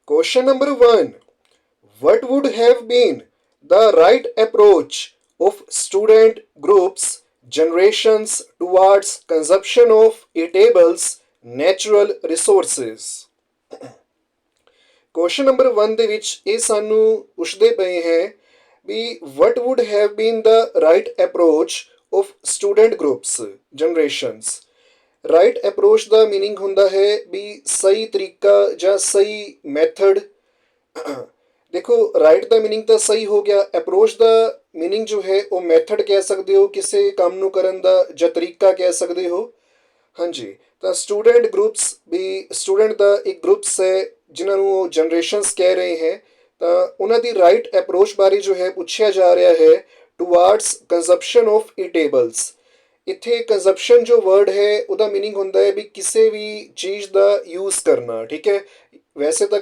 Question number 1. What would have been the right approach of student groups generations towards consumption of eatables natural resources? Question number 1 ਦੇ ਵਿੱਚ ਇਹ ਸਾਨੂੰ ਪੁੱਛਦੇ ਪਏ ਹੈ ਵੀ what would have been the right approach of student groups generations. Right approach ਦਾ meaning ਹੁੰਦਾ ਹੈ ਵੀ ਸਹੀ ਤਰੀਕਾ ਜਾਂ ਸਹੀ ਮੈਥਡ। ਦੇਖੋ ਰਾਈਟ ਦਾ ਮੀਨਿੰਗ ਤਾਂ ਸਹੀ ਹੋ ਗਿਆ, ਅਪਰੋਚ ਦਾ ਮੀਨਿੰਗ ਜੋ ਹੈ ਉਹ ਮੈਥਡ ਕਹਿ ਸਕਦੇ ਹੋ, ਕਿਸੇ ਕੰਮ ਨੂੰ ਕਰਨ ਦਾ ਜਾਂ ਤਰੀਕਾ ਕਹਿ ਸਕਦੇ ਹੋ। ਹਾਂਜੀ, ਤਾਂ ਸਟੂਡੈਂਟ ਗਰੁੱਪਸ ਵੀ ਸਟੂਡੈਂਟ ਦਾ ਇੱਕ ਗਰੁੱਪਸ ਹੈ ਜਿਨ੍ਹਾਂ ਨੂੰ ਉਹ ਜਨਰੇਸ਼ਨਸ ਕਹਿ ਰਹੇ ਹੈ, ਤਾਂ ਉਹਨਾਂ ਦੀ ਰਾਈਟ ਅਪਰੋਚ ਬਾਰੇ ਜੋ ਹੈ ਪੁੱਛਿਆ ਜਾ ਰਿਹਾ ਹੈ ਟੂਵਾਰਡਸ ਕੰਜ਼ਪਸ਼ਨ ਆਫ ਈਟੇਬਲਸ। ਇੱਥੇ ਕੰਜ਼ਪਸ਼ਨ ਜੋ ਵਰਡ ਹੈ ਉਹਦਾ ਮੀਨਿੰਗ ਹੁੰਦਾ ਹੈ ਵੀ ਕਿਸੇ ਵੀ ਚੀਜ਼ ਦਾ ਯੂਜ਼ ਕਰਨਾ। ਠੀਕ ਹੈ, ਵੈਸੇ ਤਾਂ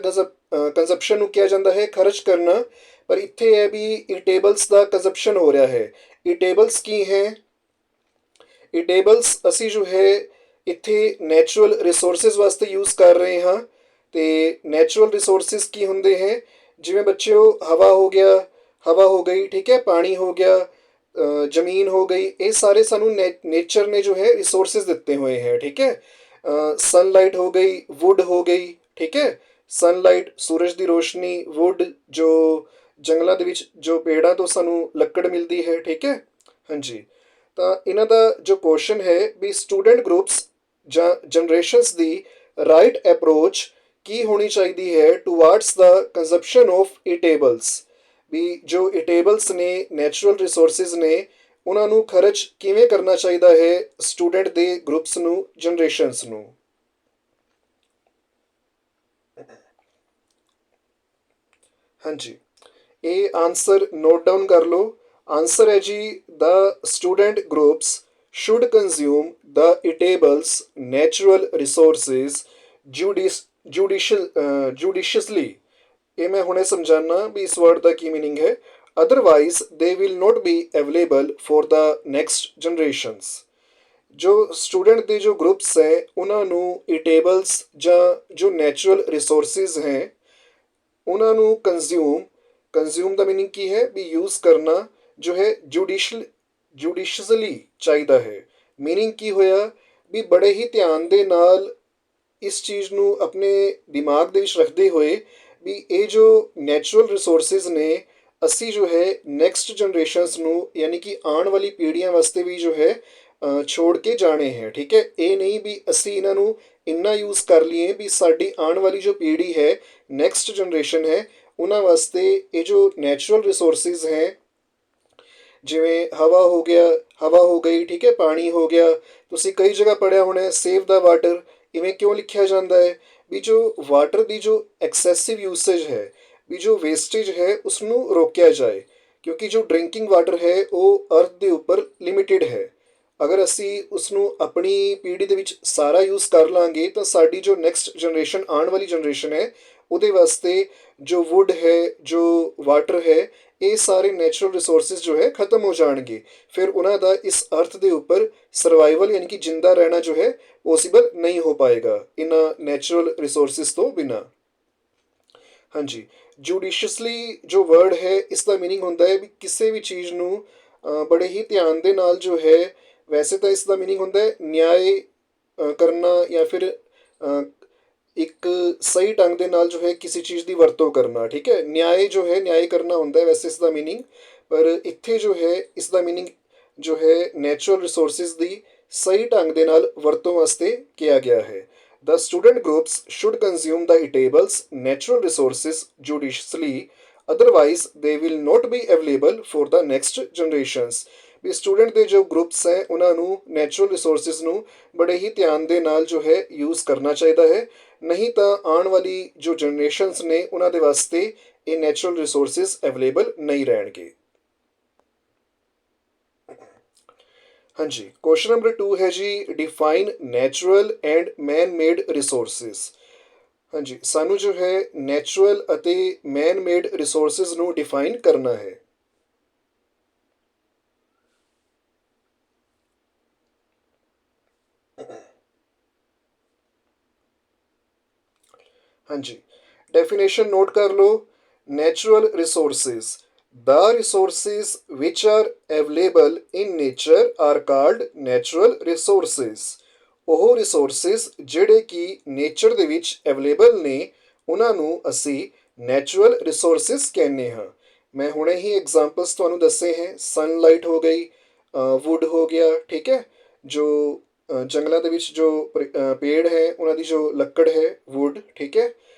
ਕੰਜ਼ਪਸ਼ਨ ਨੂੰ ਕਿਹਾ ਜਾਂਦਾ ਹੈ ਖਰਚ ਕਰਨਾ, ਪਰ ਇੱਥੇ ਹੈ ਵੀ ਈਟੇਬਲਸ ਦਾ ਕੰਜ਼ਪਸ਼ਨ ਹੋ ਰਿਹਾ ਹੈ। ਈਟੇਬਲਸ ਕੀ ਹੈ? ਈਟੇਬਲਸ ਅਸੀਂ ਜੋ ਹੈ ਇੱਥੇ ਨੈਚੁਰਲ ਰਿਸੋਰਸਿਸ ਵਾਸਤੇ ਯੂਜ਼ ਕਰ ਰਹੇ ਹਾਂ। ਅਤੇ ਨੈਚੁਰਲ ਰਿਸੋਰਸਿਸ ਕੀ ਹੁੰਦੇ ਹੈ? ਜਿਵੇਂ ਬੱਚਿਓ ਹਵਾ ਹੋ ਗਿਆ, ਹਵਾ ਹੋ ਗਈ, ਠੀਕ ਹੈ, ਪਾਣੀ ਹੋ ਗਿਆ, ਜ਼ਮੀਨ ਹੋ ਗਈ, ਇਹ ਸਾਰੇ ਸਾਨੂੰ ਨੇਚਰ ਨੇ ਜੋ ਹੈ ਰਿਸੋਰਸਿਸ ਦਿੱਤੇ ਹੋਏ ਹੈ। ਠੀਕ ਹੈ, ਸਨਲਾਈਟ ਹੋ ਗਈ, ਵੁੱਡ ਹੋ ਗਈ, ਠੀਕ ਹੈ, ਸਨਲਾਈਟ ਸੂਰਜ ਦੀ ਰੋਸ਼ਨੀ, ਵੁੱਡ ਜੋ ਜੰਗਲਾਂ ਦੇ ਵਿੱਚ ਜੋ ਪੇੜਾਂ ਤੋਂ ਸਾਨੂੰ ਲੱਕੜ ਮਿਲਦੀ ਹੈ। ਠੀਕ ਹੈ, ਹਾਂਜੀ, ਤਾਂ ਇਹਨਾਂ ਦਾ ਜੋ ਕੁਐਸਚਨ ਹੈ ਵੀ ਸਟੂਡੈਂਟ ਗਰੁੱਪਸ ਜਾਂ ਜਨਰੇਸ਼ਨਸ ਦੀ ਰਾਈਟ ਅਪਰੋਚ ਕੀ ਹੋਣੀ ਚਾਹੀਦੀ ਹੈ ਟੂਵਾਰਡਸ ਦਾ ਕੰਜ਼ਪਸ਼ਨ ਆਫ ਈਟੇਬਲਸ। ਵੀ ਜੋ ਈਟੇਬਲਸ ਨੇ ਨੈਚੁਰਲ ਰਿਸੋਰਸਿਸ ਨੇ ਉਹਨਾਂ ਨੂੰ ਖਰਚ ਕਿਵੇਂ ਕਰਨਾ ਚਾਹੀਦਾ ਹੈ ਸਟੂਡੈਂਟ ਦੇ ਗਰੁੱਪਸ ਨੂੰ, ਜਨਰੇਸ਼ਨਸ ਨੂੰ। ਹਾਂਜੀ, ਇਹ ਆਨਸਰ ਨੋਟ ਡਾਊਨ ਕਰ ਲਓ। ਆਨਸਰ ਹੈ ਜੀ the student groups should consume the eatables natural resources judiciously। ਇਹ ਮੈਂ ਹੁਣੇ ਸਮਝਾਣਾ ਵੀ ਇਸ ਵਰਡ ਦਾ ਕੀ ਮੀਨਿੰਗ ਹੈ। Otherwise they will note B available for the next generations. ਜੋ ਸਟੂਡੈਂਟ ਦੇ ਜੋ ਗਰੁੱਪਸ ਹੈ ਉਹਨਾਂ ਨੂੰ ਈਟੇਬਲਸ ਜਾਂ ਜੋ ਨੈਚੁਰਲ ਰਿਸੋਰਸਿਸ ਹੈ ਉਹਨਾਂ ਨੂੰ ਕੰਜ਼ਿਊਮ ਦਾ ਮੀਨਿੰਗ ਕੀ ਹੈ ਵੀ ਯੂਜ਼ ਕਰਨਾ ਜੋ ਹੈ ਜੁਡੀਸ਼ੀਅਸਲੀ ਚਾਹੀਦਾ ਹੈ। ਮੀਨਿੰਗ ਕੀ ਹੋਇਆ ਵੀ ਬੜੇ ਹੀ ਧਿਆਨ ਦੇ ਨਾਲ ਇਸ ਚੀਜ਼ ਨੂੰ ਆਪਣੇ ਦਿਮਾਗ ਦੇ ਵਿੱਚ ਰੱਖਦੇ ਹੋਏ ਵੀ ਇਹ ਜੋ ਨੈਚੁਰਲ ਰਿਸੋਰਸਿਸ ਨੇ ਅਸੀਂ ਜੋ ਹੈ ਨੈਕਸਟ ਜਨਰੇਸ਼ਨਸ ਨੂੰ ਯਾਨੀ ਕਿ ਆਉਣ ਵਾਲੀ ਪੀੜ੍ਹੀਆਂ ਵਾਸਤੇ ਵੀ ਜੋ ਹੈ ਛੋੜ ਕੇ ਜਾਣੇ ਹੈ। ਠੀਕ ਹੈ, ਇਹ ਨਹੀਂ ਵੀ ਅਸੀਂ ਇਹਨਾਂ ਨੂੰ ਇੰਨਾ ਯੂਜ਼ ਕਰ ਲਈਏ ਵੀ ਸਾਡੀ ਆਉਣ ਵਾਲੀ ਜੋ ਪੀੜ੍ਹੀ ਹੈ ਨੈਕਸਟ ਜਨਰੇਸ਼ਨ ਹੈ ਉਹਨਾਂ ਵਾਸਤੇ ਇਹ ਜੋ ਨੈਚੁਰਲ ਰਿਸੋਰਸਿਸ ਹੈ ਜਿਵੇਂ ਹਵਾ ਹੋ ਗਿਆ, ਹਵਾ ਹੋ ਗਈ, ਠੀਕ ਹੈ, ਪਾਣੀ ਹੋ ਗਿਆ। ਤੁਸੀਂ ਕਈ ਜਗ੍ਹਾ ਪੜ੍ਹਿਆ ਹੋਣਾ ਸੇਵ ਦਾ ਵਾਟਰ। ਇਵੇਂ ਕਿਉਂ ਲਿਖਿਆ ਜਾਂਦਾ ਹੈ ਵੀ ਜੋ ਵਾਟਰ ਦੀ ਜੋ ਐਕਸੈਸਿਵ ਯੂਸੇਜ ਹੈ ਵੀ ਜੋ ਵੇਸਟੇਜ ਹੈ ਉਸਨੂੰ ਰੋਕਿਆ ਜਾਏ, ਕਿਉਂਕਿ ਜੋ ਡਰਿੰਕਿੰਗ ਵਾਟਰ ਹੈ ਉਹ ਅਰਥ ਦੇ ਉੱਪਰ ਲਿਮਿਟਿਡ ਹੈ। ਅਗਰ ਅਸੀਂ ਉਸਨੂੰ ਆਪਣੀ ਪੀੜ੍ਹੀ ਦੇ ਵਿੱਚ ਸਾਰਾ ਯੂਜ਼ ਕਰ ਲਾਂਗੇ ਤਾਂ ਸਾਡੀ ਜੋ ਨੈਕਸਟ ਜਨਰੇਸ਼ਨ ਆਉਣ ਵਾਲੀ ਜਨਰੇਸ਼ਨ ਹੈ ਉਹਦੇ ਵਾਸਤੇ ਜੋ ਵੁੱਡ ਹੈ, ਜੋ ਵਾਟਰ ਹੈ, ਇਹ ਸਾਰੇ ਨੈਚੁਰਲ ਰਿਸੋਰਸਿਸ ਜੋ ਹੈ ਖਤਮ ਹੋ ਜਾਣਗੇ। ਫਿਰ ਉਹਨਾਂ ਦਾ ਇਸ ਅਰਥ ਦੇ ਉੱਪਰ ਸਰਵਾਈਵਲ ਯਾਨੀ ਕਿ ਜਿੰਦਾ ਰਹਿਣਾ ਜੋ ਹੈ ਪੋਸੀਬਲ ਨਹੀਂ ਹੋ ਪਾਏਗਾ ਇਹਨਾਂ ਨੈਚੁਰਲ ਰਿਸੋਰਸਿਸ ਤੋਂ ਬਿਨਾਂ। ਹਾਂਜੀ, ਜੁਡੀਸ਼ੀਅਸਲੀ ਜੋ ਵਰਡ ਹੈ ਇਸ ਦਾ ਮੀਨਿੰਗ ਹੁੰਦਾ ਹੈ ਵੀ ਕਿਸੇ ਵੀ ਚੀਜ਼ ਨੂੰ ਬੜੇ ਹੀ ਧਿਆਨ ਦੇ ਨਾਲ ਜੋ ਹੈ, ਵੈਸੇ ਤਾਂ ਇਸ ਦਾ ਮੀਨਿੰਗ ਹੁੰਦਾ ਹੈ ਨਿਆਏ ਕਰਨਾ ਜਾਂ ਫਿਰ ਇੱਕ ਸਹੀ ਢੰਗ ਦੇ ਨਾਲ ਜੋ ਹੈ ਕਿਸੇ ਚੀਜ਼ ਦੀ ਵਰਤੋਂ ਕਰਨਾ। ਠੀਕ ਹੈ, ਨਿਆਏ ਜੋ ਹੈ ਨਿਆਏ ਕਰਨਾ ਹੁੰਦਾ ਹੈ ਵੈਸੇ ਇਸ ਦਾ ਮੀਨਿੰਗ, ਪਰ ਇੱਥੇ ਜੋ ਹੈ ਇਸ ਦਾ ਮੀਨਿੰਗ ਜੋ ਹੈ ਨੈਚੁਰਲ ਰਿਸੋਰਸਿਸ ਦੀ ਸਹੀ ਢੰਗ ਦੇ ਨਾਲ ਵਰਤੋਂ ਵਾਸਤੇ ਕਿਹਾ ਗਿਆ ਹੈ। The student groups should consume the eatables natural resources judiciously, otherwise they will not be available for the next generations। ਵੀ ਸਟੂਡੈਂਟ ਦੇ ਜੋ ਗਰੁੱਪਸ ਹੈ ਉਹਨਾਂ ਨੂੰ ਨੈਚੁਰਲ ਰਿਸੋਰਸਿਸ ਨੂੰ ਬੜੇ ਹੀ ਧਿਆਨ ਦੇ ਨਾਲ ਜੋ ਹੈ ਯੂਜ਼ ਕਰਨਾ ਚਾਹੀਦਾ ਹੈ, ਨਹੀਂ ਤਾਂ ਆਉਣ ਵਾਲੀ ਜੋ ਜਨਰੇਸ਼ਨਸ ਨੇ ਉਹਨਾਂ ਦੇ ਵਾਸਤੇ ਇਹ ਨੈਚੁਰਲ ਰਿਸੋਰਸਿਸ ਅਵੇਲੇਬਲ ਨਹੀਂ ਰਹਿਣਗੇ। ਹਾਂਜੀ, ਕੁਐਸਚਨ ਨੰਬਰ 2 ਹੈ ਜੀ define natural and man made resources. ਹਾਂਜੀ, ਸਾਨੂੰ ਜੋ ਹੈ ਨੈਚੁਰਲ ਅਤੇ ਮੈਨ ਮੇਡ ਰਿਸੋਰਸਿਸ ਨੂੰ ਡਿਫਾਈਨ ਕਰਨਾ ਹੈ। ਹਾਂਜੀ, डेफिनेशन नोट कर लो। Natural resources, the resources which are available in nature are called natural resources. ਉਹ ਰਿਸੋਰਸਿਸ ਜਿਹੜੇ ਕਿ ਨੇਚਰ ਦੇ ਵਿੱਚ ਅਵੇਲੇਬਲ ਨੇ ਉਹਨਾਂ ਨੂੰ ਅਸੀਂ ਨੈਚੁਰਲ ਰਿਸੋਰਸਿਸ ਕਹਿੰਦੇ ਹਾਂ। ਮੈਂ ਹੁਣੇ ਹੀ ਐਗਜ਼ਾਮਪਲਸ ਤੁਹਾਨੂੰ ਦੱਸੇ ਹੈ, ਸਨਲਾਈਟ ਹੋ ਗਈ, ਵੁੱਡ ਹੋ ਗਿਆ, ਠੀਕ ਹੈ, ਜੋ ਜੰਗਲਾਂ ਦੇ ਵਿੱਚ ਜੋ ਪੇੜ ਹੈ ਉਹਨਾਂ ਦੀ ਜੋ ਲੱਕੜ ਹੈ ਵੁੱਡ, ਠੀਕ ਹੈ।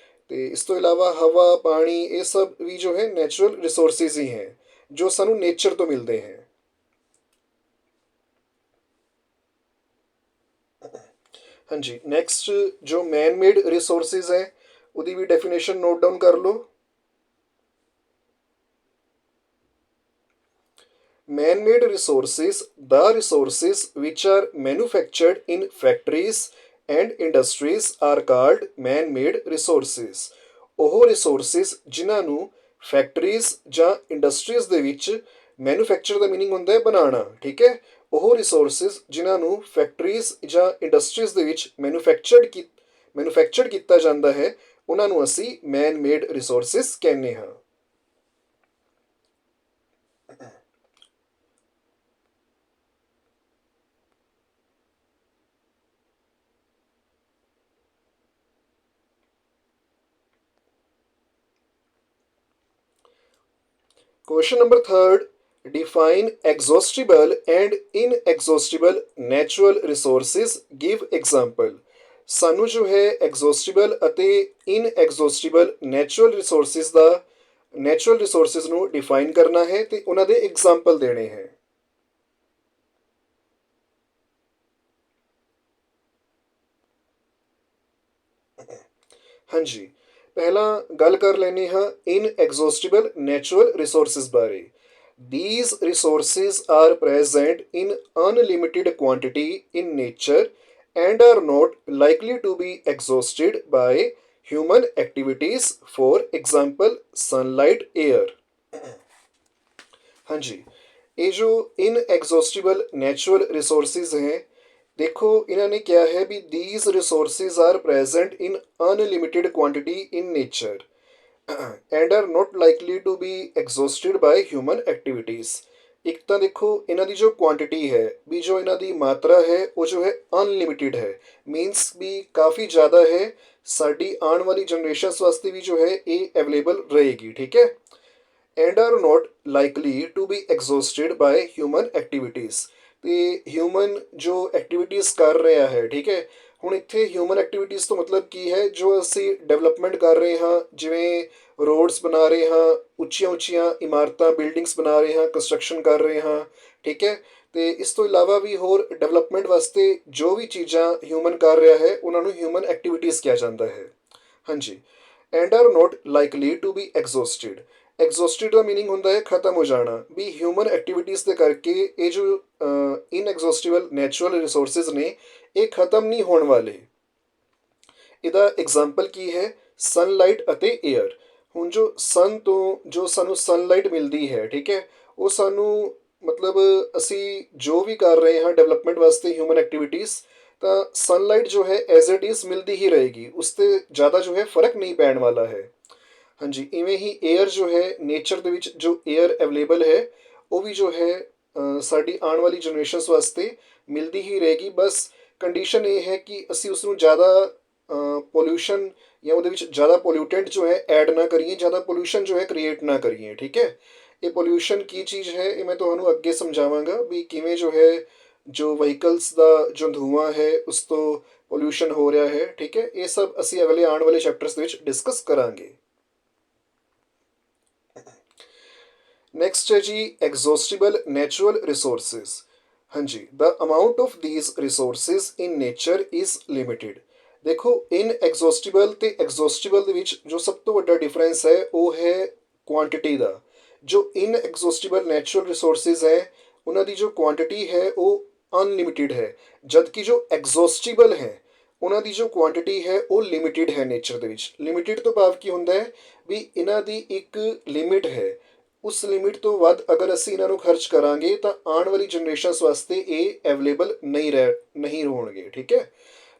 ਤੇ ਇਸ ਤੋਂ ਇਲਾਵਾ ਹਵਾ, ਪਾਣੀ, ਇਹ ਸਭ ਵੀ ਜੋ ਹੈ ਨੈਚੁਰਲ ਰਿਸੋਰਸਿਸ ਹੀ ਹੈ ਜੋ ਸਾਨੂੰ ਨੇਚਰ ਤੋਂ ਮਿਲਦੇ ਹੈ। ਹਾਂਜੀ, ਨੈਕਸਟ ਜੋ ਮੈਨ ਮੇਡ ਰਿਸੋਰਸਿਸ ਹੈ ਉਹਦੀ ਵੀ ਡੈਫੀਨੇਸ਼ਨ ਨੋਟ ਡਾਊਨ ਕਰ ਲਓ। Man-made resources, the resources which are manufactured in factories and industries are called man-made resources। ਉਹ resources ਜਿਨ੍ਹਾਂ ਨੂੰ ਫੈਕਟਰੀਜ਼ ਜਾਂ ਇੰਡਸਟਰੀਜ਼ ਦੇ ਵਿੱਚ ਮੈਨੂਫੈਕਚਰ ਦਾ ਮੀਨਿੰਗ ਹੁੰਦਾ ਹੈ ਬਣਾਉਣਾ, ਠੀਕ ਹੈ। ਉਹ ਰਿਸੋਰਸਿਸ ਜਿਨ੍ਹਾਂ ਨੂੰ ਫੈਕਟਰੀਜ਼ ਜਾਂ ਇੰਡਸਟਰੀਜ਼ ਦੇ ਵਿੱਚ ਮੈਨੂਫੈਕਚਰਡ ਕੀਤਾ ਜਾਂਦਾ ਹੈ ਉਹਨਾਂ ਨੂੰ ਅਸੀਂ ਮੈਨ ਮੇਡ ਰਿਸੋਰਸਿਸ ਕਹਿੰਦੇ ਹਾਂ। Question number 3rd, define exhaustible and inexhaustible natural resources, give example। ਸਾਨੂੰ ਜੋ ਹੈ ਐਗਜ਼ੌਸਟਿਬਲ ਅਤੇ ਇਨਐਗਜ਼ੌਸਟਿਬਲ ਨੈਚੁਰਲ ਰਿਸੋਰਸਿਸ ਨੂੰ ਡਿਫਾਈਨ ਕਰਨਾ ਹੈ ਤੇ ਉਹਨਾਂ ਦੇ ਐਗਜ਼ਾਮਪਲ ਦੇਣੇ ਹੈ। ਹਾਂਜੀ, ਪਹਿਲਾਂ ਗੱਲ ਕਰ ਲੈਂਦੇ ਹਾਂ ਇਨਐਗਜ਼ੌਸਟਿਬਲ ਨੈਚੁਰਲ ਰਿਸੋਰਸਿਸ ਬਾਰੇ। These resources are present in unlimited quantity in nature and are not likely to be exhausted by human activities, for example sunlight, air। ਹਾਂਜੀ, ਇਹ जो इनएग्जॉस्टिबल नेचुरल रिसोर्सेज हैं, देखो इन्होंने क्या है भी these resources are present in unlimited quantity in nature and are not likely to be exhausted by human activities। ਇੱਕ ਤਾਂ ਦੇਖੋ ਇਹਨਾਂ ਦੀ ਜੋ ਕੁਆਂਟਿਟੀ ਹੈ ਵੀ ਜੋ ਇਹਨਾਂ ਦੀ ਮਾਤਰਾ ਹੈ ਉਹ ਜੋ ਹੈ ਅਨਲਿਮਿਟਿਡ ਹੈ, ਮੀਨਸ ਵੀ ਕਾफ़ੀ ਜ਼ਿਆਦਾ ਹੈ, ਸਾਡੀ ਆਉਣ ਵਾਲੀ ਜਨਰੇਸ਼ਨਸ ਵਾਸਤੇ ਵੀ ਜੋ ਹੈ ਇਹ ਅਵੇਲੇਬਲ ਰਹੇਗੀ, ਠੀਕ ਹੈ। And are not likely to be exhausted by human activities. ਤੇ ਹਿਊਮਨ ਜੋ ਐਕਟੀਵਿਟੀਜ਼ ਕਰ ਰਿਹਾ ਹੈ, ਠੀਕ ਹੈ। ਹੁਣ ਇੱਥੇ ਹਿਊਮਨ ਐਕਟੀਵਿਟੀਜ਼ ਤੋਂ ਮਤਲਬ ਕੀ ਹੈ, ਜੋ ਅਸੀਂ ਡਿਵੈਲਪਮੈਂਟ ਕਰ ਰਹੇ ਹਾਂ, ਜਿਵੇਂ ਰੋਡਸ ਬਣਾ ਰਹੇ ਹਾਂ, ਉੱਚੀਆਂ ਉੱਚੀਆਂ ਇਮਾਰਤਾਂ ਬਿਲਡਿੰਗਸ ਬਣਾ ਰਹੇ ਹਾਂ, ਕੰਸਟਰਕਸ਼ਨ ਕਰ ਰਹੇ ਹਾਂ, ਠੀਕ ਹੈ। ਅਤੇ ਇਸ ਤੋਂ ਇਲਾਵਾ ਵੀ ਹੋਰ ਡਿਵੈਲਪਮੈਂਟ ਵਾਸਤੇ ਜੋ ਵੀ ਚੀਜ਼ਾਂ ਹਿਊਮਨ ਕਰ ਰਿਹਾ ਹੈ ਉਹਨਾਂ ਨੂੰ ਹਿਊਮਨ ਐਕਟੀਵਿਟੀਜ਼ ਕਿਹਾ ਜਾਂਦਾ ਹੈ। ਹਾਂਜੀ, and are not likely to be exhausted. Exhausted ਦਾ ਮੀਨਿੰਗ ਹੁੰਦਾ ਹੈ ਖਤਮ ਹੋ ਜਾਣਾ, ਵੀ ਹਿਊਮਨ ਐਕਟੀਵਿਟੀਜ਼ ਦੇ ਕਰਕੇ ਇਹ ਜੋ ਇਨਐਗਜ਼ੌਸਟਿਬਲ ਨੈਚੁਰਲ ਰਿਸੋਰਸਿਸ ਨੇ ਇਹ ਖਤਮ ਨਹੀਂ ਹੋਣ ਵਾਲੇ। ਇਹਦਾ ਐਗਜ਼ਾਮਪਲ ਕੀ ਹੈ, ਸਨਲਾਈਟ ਅਤੇ ਏਅਰ। ਹੁਣ ਜੋ ਸਨ ਤੋਂ ਜੋ ਸਾਨੂੰ ਸਨਲਾਈਟ ਮਿਲਦੀ ਹੈ, ਠੀਕ ਹੈ, ਉਹ ਸਾਨੂੰ ਮਤਲਬ ਅਸੀਂ ਜੋ ਵੀ ਕਰ ਰਹੇ ਹਾਂ ਡਿਵੈਲਪਮੈਂਟ ਵਾਸਤੇ ਹਿਊਮਨ ਐਕਟੀਵਿਟੀਜ਼, ਤਾਂ ਸਨਲਾਈਟ ਜੋ ਹੈ ਐਜ਼ ਇਟ ਇਜ਼ ਮਿਲਦੀ ਹੀ ਰਹੇਗੀ, ਉਸ 'ਤੇ ਜ਼ਿਆਦਾ ਜੋ ਹੈ ਫਰਕ ਨਹੀਂ ਪੈਣ ਵਾਲਾ ਹੈ। ਹਾਂਜੀ, ਇਵੇਂ ਹੀ ਏਅਰ ਜੋ ਹੈ ਨੇਚਰ ਦੇ ਵਿੱਚ ਜੋ ਏਅਰ ਅਵੇਲੇਬਲ ਹੈ ਉਹ ਵੀ ਜੋ ਹੈ ਸਾਡੀ ਆਉਣ ਵਾਲੀ ਜਨਰੇਸ਼ਨਸ ਵਾਸਤੇ ਮਿਲਦੀ ਹੀ ਰਹੇਗੀ। ਬਸ ਕੰਡੀਸ਼ਨ ਇਹ ਹੈ ਕਿ ਅਸੀਂ ਉਸ ਨੂੰ ਜ਼ਿਆਦਾ ਪੋਲਿਊਸ਼ਨ ਜਾਂ ਉਹਦੇ ਵਿੱਚ ਜ਼ਿਆਦਾ ਪੋਲਿਊਟੈਂਟ ਜੋ ਹੈ ਐਡ ਨਾ ਕਰੀਏ, ਜ਼ਿਆਦਾ ਪੋਲਿਊਸ਼ਨ ਜੋ ਹੈ ਕ੍ਰੀਏਟ ਨਾ ਕਰੀਏ, ਠੀਕ ਹੈ। ਇਹ ਪੋਲਿਊਸ਼ਨ ਕੀ ਚੀਜ਼ ਹੈ ਇਹ ਮੈਂ ਤੁਹਾਨੂੰ ਅੱਗੇ ਸਮਝਾਵਾਂਗਾ ਵੀ ਕਿਵੇਂ ਜੋ ਹੈ ਜੋ ਵਹੀਕਲਸ ਦਾ ਜੋ ਧੂੰਆਂ ਹੈ ਉਸ ਤੋਂ ਪੋਲਿਊਸ਼ਨ ਹੋ ਰਿਹਾ ਹੈ, ਠੀਕ ਹੈ। ਇਹ ਸਭ ਅਸੀਂ ਅਗਲੇ ਆਉਣ ਵਾਲੇ ਚੈਪਟਰਸ ਦੇ ਵਿੱਚ ਡਿਸਕਸ ਕਰਾਂਗੇ। ਨੈਕਸਟ ਹੈ ਜੀ ਐਗਜ਼ੌਸਟਿਬਲ ਨੈਚੁਰਲ ਰਿਸੋਰਸਿਸ। ਹਾਂਜੀ, the amount of these resources in nature is limited. ਦੇਖੋ ਇਨਐਗਜ਼ੌਸਟਿਬਲ ਅਤੇ ਐਗਜ਼ੌਸਟਿਬਲ ਦੇ ਵਿੱਚ ਜੋ ਸਭ ਤੋਂ ਵੱਡਾ ਡਿਫਰੈਂਸ ਹੈ ਉਹ ਹੈ ਕੁਆਂਟਿਟੀ ਦਾ। ਜੋ ਇਨਐਗਜ਼ੌਸਟਿਬਲ ਨੈਚੁਰਲ ਰਿਸੋਰਸਿਸ ਹੈ ਉਹਨਾਂ ਦੀ ਜੋ ਕੁਆਂਟਿਟੀ ਹੈ ਉਹ ਅਨਲਿਮਿਟਿਡ ਹੈ, ਜਦਕਿ ਜੋ ਐਗਜ਼ੌਸਟਿਬਲ ਹੈ ਉਹਨਾਂ ਦੀ ਜੋ ਕੁਆਂਟਿਟੀ ਹੈ ਉਹ ਲਿਮਿਟਿਡ ਹੈ ਨੇਚਰ ਦੇ ਵਿੱਚ। ਲਿਮਿਟਿਡ ਤੋਂ ਭਾਵ ਕੀ ਹੁੰਦਾ ਹੈ ਵੀ ਇਹਨਾਂ ਦੀ ਇੱਕ ਲਿਮਿਟ ਹੈ, ਉਸ ਲਿਮਿਟ ਤੋਂ ਵੱਧ ਅਗਰ ਅਸੀਂ ਇਹਨਾਂ ਨੂੰ ਖਰਚ ਕਰਾਂਗੇ ਤਾਂ ਆਉਣ ਵਾਲੀ ਜਨਰੇਸ਼ਨਸ ਵਾਸਤੇ ਇਹ ਅਵੇਲੇਬਲ ਨਹੀਂ ਹੋਣਗੇ, ਠੀਕ ਹੈ।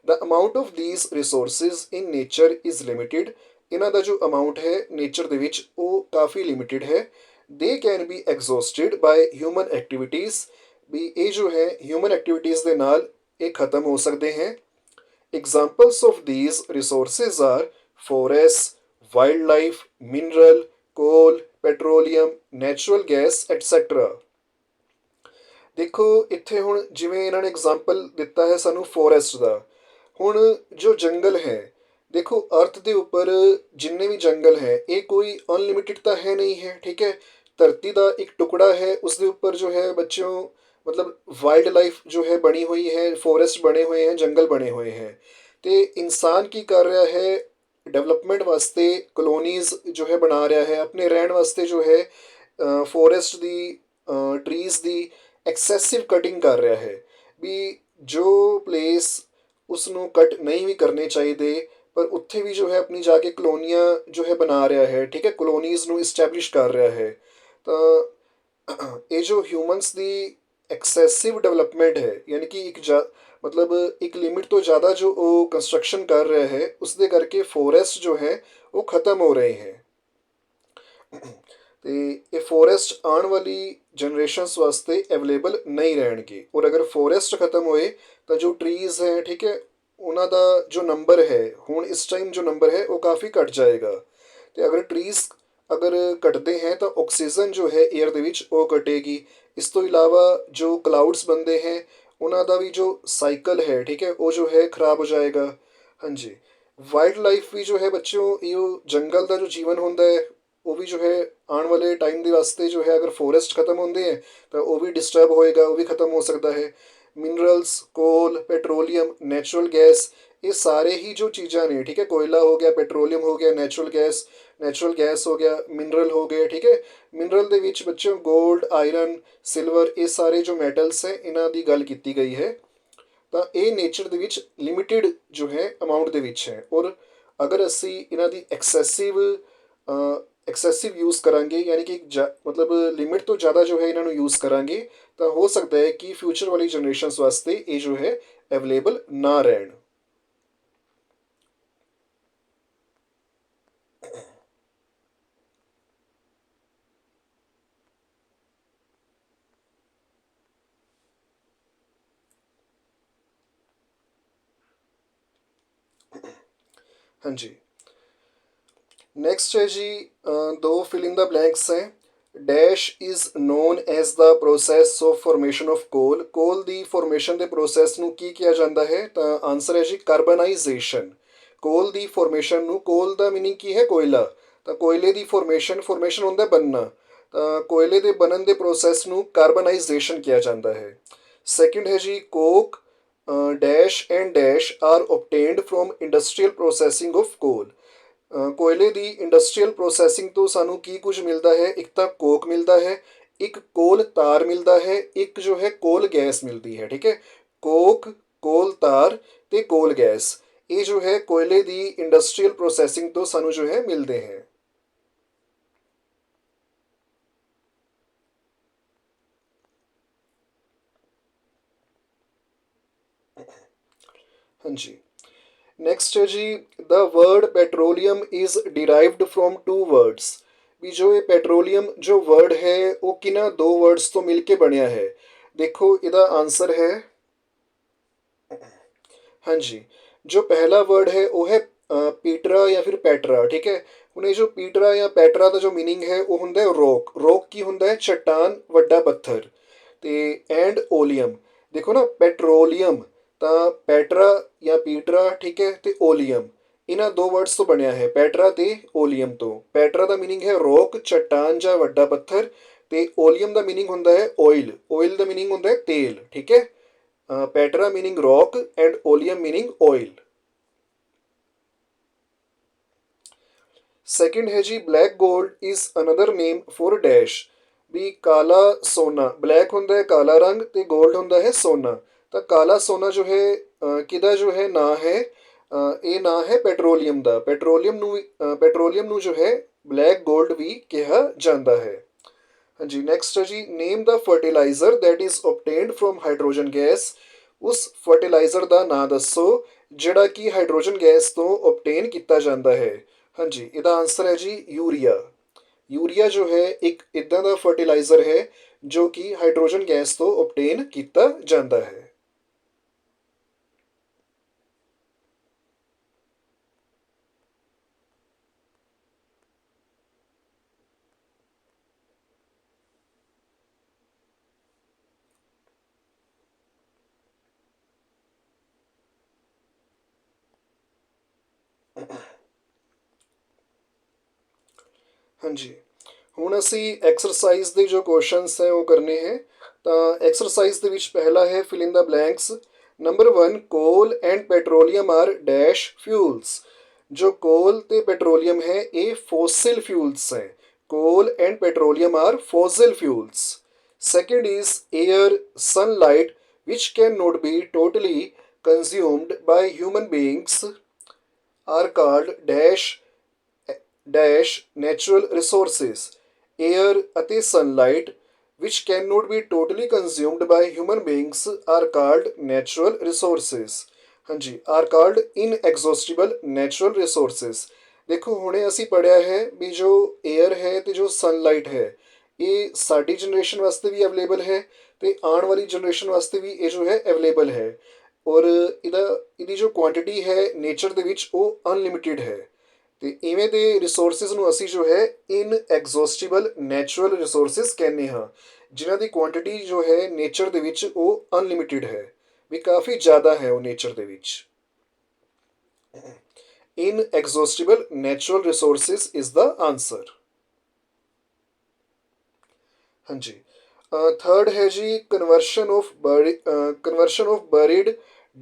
The amount of these resources in nature is limited ਇਹਨਾਂ ਦਾ ਜੋ ਅਮਾਊਂਟ ਹੈ ਨੇਚਰ ਦੇ ਵਿੱਚ ਉਹ ਕਾਫੀ ਲਿਮਿਟਿਡ ਹੈ। They can be exhausted by human activities, ਵੀ ਇਹ ਜੋ ਹੈ ਹਿਊਮਨ ਐਕਟੀਵਿਟੀਜ਼ ਦੇ ਨਾਲ ਇਹ ਖਤਮ ਹੋ ਸਕਦੇ हैं। Examples of these resources are forest, wildlife, mineral, coal, petroleum, natural gas, etc. ਦੇਖੋ ਇੱਥੇ ਹੁਣ ਜਿਵੇਂ ਇਹਨਾਂ ਨੇ ਐਗਜ਼ਾਮਪਲ ਦਿੱਤਾ ਹੈ ਸਾਨੂੰ ਫੋਰੈਸਟ ਦਾ। ਹੁਣ ਜੋ ਜੰਗਲ ਹੈ, ਦੇਖੋ ਅਰਥ ਦੇ ਉੱਪਰ ਜਿੰਨੇ ਵੀ ਜੰਗਲ ਹੈ ਇਹ ਕੋਈ ਅਨਲਿਮਿਟਿਡ ਤਾਂ ਹੈ ਨਹੀਂ ਹੈ, ਠੀਕ ਹੈ। ਧਰਤੀ ਦਾ ਇੱਕ ਟੁਕੜਾ ਹੈ, ਉਸ ਦੇ ਉੱਪਰ ਜੋ ਹੈ ਬੱਚਿਓ मतलब वाइल्ड लाइफ जो है बनी हुई है, फॉरेस्ट बने हुए हैं, जंगल बने हुए हैं। तो इंसान की कर रहा है डेवलपमेंट वास्ते कॉलोनीज जो है बना रहा है, अपने रहने वास्ते जो है फॉरेस्ट दी ट्रीज दी एक्सैसिव कटिंग कर रहा है। भी जो प्लेस उसनों कट नहीं भी करने चाहिए पर उत्थे भी जो है अपनी जाके कॉलोनियाँ जो है बना रहा है, ठीक है, कॉलोनीज नू इस्टैबलिश कर रहा है। तो ये जो ह्यूमनस दी एक्सैसिव डेवलपमेंट है, यानी कि मतलब एक लिमिट तो ज़्यादा जो वो कंस्ट्रक्शन कर रहे हैं उसके करके फॉरेस्ट जो है वो ख़त्म हो रहे हैं। तो ये फॉरेस्ट आने वाली जनरेशनस वास्ते अवेलेबल नहीं रहणगे। और अगर फॉरेस्ट खत्म होए तो जो ट्रीज़ हैं, ठीक है, उन्हों का जो नंबर है हुण इस टाइम जो नंबर है वो काफ़ी घट जाएगा। तो अगर ट्रीज़ अगर घटते हैं तो ऑक्सीजन जो है एयर दे विच वो घटेगी। इस तो इलावा जो क्लाउड्स बनते हैं उन्हों का भी जो साइकिल है, ठीक है, वो जो है खराब हो जाएगा। हाँ जी, वाइल्ड लाइफ भी जो है बच्चों ये जंगल का जो जीवन होता है वो भी जो है आने वाले टाइम के वास्ते जो है अगर फॉरेस्ट खत्म होंगे हैं तो वो भी डिस्टर्ब होएगा, वो भी खत्म हो सकता है। मिनरल्स, कोल, पेट्रोलियम, नेचुरल गैस, ये सारे ही जो चीज़ा ने, ठीक है, कोयला हो गया, पेट्रोलियम हो गया, नेचुरल गैस हो गया, मिनरल हो गए, ठीक है। मिनरल ਦੇ ਵਿੱਚ ਬੱਚਿਓ गोल्ड, आयरन, सिल्वर, ये सारे जो मैटल्स हैं इन्हां ਦੀ ਗੱਲ ਕੀਤੀ ਗਈ है। ਤਾਂ ਇਹ ਨੇਚਰ ਦੇ ਵਿੱਚ ਲਿਮਿਟਿਡ ਜੋ ਹੈ ਅਮਾਊਂਟ ਦੇ ਵਿੱਚ ਹੈ। ਔਰ ਅਗਰ ਅਸੀਂ ਇਹਨਾਂ ਦੀ एक्सेसिव यूज़ करांगे, यानी कि मतलब लिमिट तो ज़्यादा जो है इन्होंने यूज़ करांगे तो हो सकता है कि फ्यूचर वाली जनरेशनस वास्ते ये जो है अवेलेबल ना रहन। हाँ जी, नेक्स्ट है जी दो फिल इन द ब्लैंक्स हैं। Dash is known as the process of formation of coal. Coal दी फॉर्मेशन के प्रोसैस नू की किया जाता है? तो आंसर है जी कार्बनाइजेशन। कोल दी फॉर्मेशन नू, कोल दा मीनिंग की है कोयला, तो कोयले दी फॉर्मेशन होंदा बनना, तो कोयले दे बनन दे प्रोसैस नू कार्बनाइजेशन किया जाता है। सैकेंड है जी coke dash and dash are obtained from industrial processing of coal. कोयले ਦੀ ਇੰਡਸਟਰੀਅਲ ਪ੍ਰੋਸੈਸਿੰਗ ਤੋਂ ਸਾਨੂੰ ਕੀ ਕੁਝ ਮਿਲਦਾ ਹੈ? ਇੱਕ ਤਾਂ ਕੋਕ ਮਿਲਦਾ ਹੈ, ਇੱਕ ਕੋਲ ਤਾਰ ਮਿਲਦਾ ਹੈ, ਇੱਕ ਜੋ ਹੈ ਕੋਲ ਗੈਸ ਮਿਲਦੀ ਹੈ, ਠੀਕ ਹੈ। ਕੋਕ, ਕੋਲ ਤਾਰ ਤੇ ਕੋਲ ਗੈਸ, ਇਹ ਜੋ ਹੈ ਕੋयले ਦੀ ਇੰਡਸਟਰੀਅਲ ਪ੍ਰੋਸੈਸਿੰਗ ਤੋਂ ਸਾਨੂੰ ਜੋ ਹੈ ਮਿਲਦੇ हैं। हाँ जी, नेक्स्ट है जी the word petroleum is derived from two words. भी जो ये पेट्रोलियम जो वर्ड है वो किना दो वर्ड्स तो मिलके बनया है? देखो इसका आंसर है, हाँ जी, जो पहला वर्ड है वो है पीटरा या फिर पैटरा, ठीक है। उन्हें जो पीटरा या पैटरा का जो मीनिंग है वो होंदा है रोक। रोक की होंदा है चट्टान, वड्डा पत्थर। ते एंड ओलियम, देखो ना पेट्रोलियम तो पैटरा या पीटरा, ठीक है, तो ओलियम, इन्हां दो वर्ड्स तो बनया है पैटरा ते ओलियम तो। पैटरा का मीनिंग है रोक, चट्टान या वड्डा पत्थर, ते ओलियम का मीनिंग होंदा है ऑयल। ऑयल का मीनिंग होंदा है तेल, ठीक है। Petra meaning rock and oleum meaning oil. Second है जी black gold is another name for dash. भी काला सोना, ब्लैक होंदा है काला रंग ते गोल्ड होंदा है सोना। तो काला सोना जो है किदा जो है ना है, ये ना है पेट्रोलियम का। पेट्रोलियम नू जो है ब्लैक गोल्ड भी कहा जाता है। हाँ जी, नेक्स्ट है जी name the fertiliser that is obtained from hydrogen gas. उस फर्टिलाइजर का ना दसो जिहड़ा कि हाइड्रोजन गैस तो ऑब्टेन किया जाता है। ਹਾਂਜੀ, ਇਹਦਾ ਆਂਸਰ ਹੈ ਜੀ ਯੂਰੀਆ। ਯੂਰੀਆ ਜੋ ਹੈ ਇੱਕ ਇਦਾਂ ਦਾ ਫਰਟੀਲਾਈਜ਼ਰ ਹੈ ਜੋ ਕਿ ਹਾਈਡਰੋਜਨ ਗੈਸ ਤੋਂ ਓਬਟੇਨ ਕੀਤਾ ਜਾਂਦਾ ਹੈ। ਹਾਂਜੀ, ਹੁਣ ਅਸੀਂ ਐਕਸਰਸਾਈਜ਼ ਦੇ ਜੋ ਕੁਐਸਚਨਸ ਹੈ ਉਹ ਕਰਨੇ ਹੈ। ਤਾਂ ਐਕਸਰਸਾਈਜ਼ ਦੇ ਵਿੱਚ ਪਹਿਲਾ ਹੈ fill in the blanks. Number 1, coal and petroleum are dash fuels. ਜੋ ਕੋਲ ਤੇ ਪੈਟਰੋਲੀਅਮ ਹੈ ਇਹ ਫੋਸਿਲ ਫਿਊਲਸ ਹੈ। Coal and petroleum are fossil fuels. Second is air, sunlight, which cannot be totally consumed by human beings, are called dash natural resources। Air ਅਤੇ sunlight which cannot be totally consumed by human beings are called natural resources। ਹਾਂਜੀ, are called inexhaustible natural resources। ਦੇਖੋ ਹੁਣੇ ਅਸੀਂ ਪੜ੍ਹਿਆ ਹੈ ਵੀ ਜੋ air ਹੈ ਤੇ ਜੋ ਸਨਲਾਈਟ ਹੈ ਇਹ ਸਾਡੀ ਜਨਰੇਸ਼ਨ ਵਾਸਤੇ ਵੀ ਅਵੇਲੇਬਲ ਹੈ ਤੇ ਆਉਣ ਵਾਲੀ ਜਨਰੇਸ਼ਨ ਵਾਸਤੇ ਵੀ ਇਹ ਜੋ ਹੈ ਅਵੇਲੇਬਲ ਹੈ। ਔਰ ਇਹਦੀ ਜੋ ਕੁਆਂਟੀਟੀ ਹੈ ਨੇਚਰ ਦੇ ਵਿੱਚ ਉਹ ਅਨਲਿਮਿਟਿਡ ਹੈ। ਤੇ ਇਵੇਂ ਦੇ ਰਿਸੋਰਸਿਸ ਨੂੰ ਅਸੀਂ ਜੋ ਹੈ ਇਨਐਗਜ਼ੌਸਟੀਬਲ ਨੈਚੁਰਲ ਰਿਸੋਰਸਿਸ ਕਹਿੰਦੇ ਹਾਂ, ਜਿਨ੍ਹਾਂ ਦੀ ਕੁਆਂਟੀਟੀ ਜੋ ਹੈ ਨੇਚਰ ਦੇ ਵਿੱਚ ਉਹ ਅਨਲਿਮਿਟਿਡ ਹੈ, ਵੀ ਕਾਫੀ ਜ਼ਿਆਦਾ ਹੈ ਉਹ ਨੇਚਰ ਦੇ ਵਿੱਚ। Inexhaustible natural resources is the answer. ਹਾਂਜੀ, ਥਰਡ ਹੈ ਜੀ conversion of buried